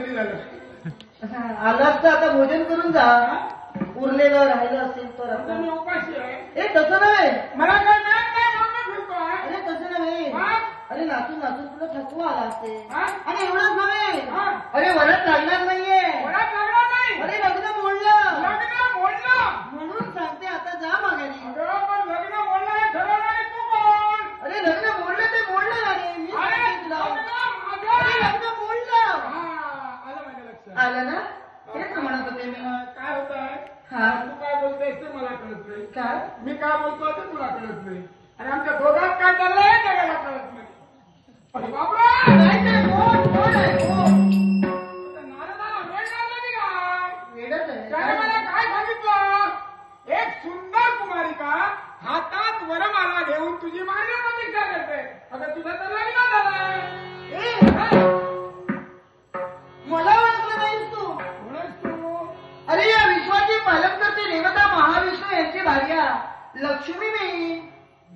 कधी झालं? आलास तर आता भोजन करून जा. उरलेलं राहिलं असेल तर आता मी उपाशी आहे. तसं नव्हे. मला काय मिळत नाही म्हणून फिरतोय. अरे तसं नव्हे. अरे नाचून नाचून तुला थकवा आला असेल. हा? आणि एवढंच नव्हे. हा. अरे वरात लागणार नाहीये. वरात लागणार नाही. अरे लग्न मोडलं. लग्न मोडलं. म्हणून सांगते आता जा माघारी. अगं पण लग्न मोडलं हे ठरवलं नाही तू कोण? अरे लग्न मोडलं ते मोडलं अरे. मी अरे सांगते तुला. लग्न अरे माझं. लग्न मोडलं. हा, आलं माझ्या लक्षात. आलं ना. तेच म्हणत होते मी. काय होत आहे? हा. तू काय बोलतेस ते मला कळत नाही. काय मी काय बोलतोय ते तुला कळत नाही. आणि आमच्या दोघात काय चाललंय हे जगाला कळत नाही. अरे बापरे! काय ते कोण आहे कोण? आता नारदाला वेळ लागला नाही का? वेडच आहे. त्याने मला काय सांगितलं? एक सुंदर कुमारिका हातात वरमाला घेऊन तुझी मान्य प्रतीक्षा करते. अगं तुझं तर लग्न झालंय. मला ओळखलं नाहीस तू. म्हणूनच तू अरे या विश्वाची पालककर्ते देवता महाविष्णू यांची भार्या लक्ष्मी मी.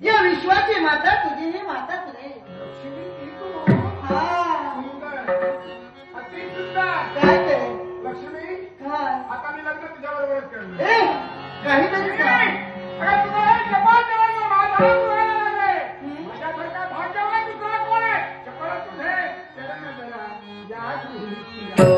या विश्वाची माता तुझी ही माताच रे. लक्ष्मी ती तू. हा. सुंदर. अति सुंदर. काय ते लक्ष्मी काय आता मी लग्न तुझ्याबरोबरच करणार. काहीतरी सांग. अगं तुझं हे जपान जवळ माझा हात धुवायला लागले. माझ्यासारखा भाग्यवान दुसरा कोण आहे? चपळ तुझे चरण जरा या गृहिणीला.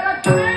लक्ष्मी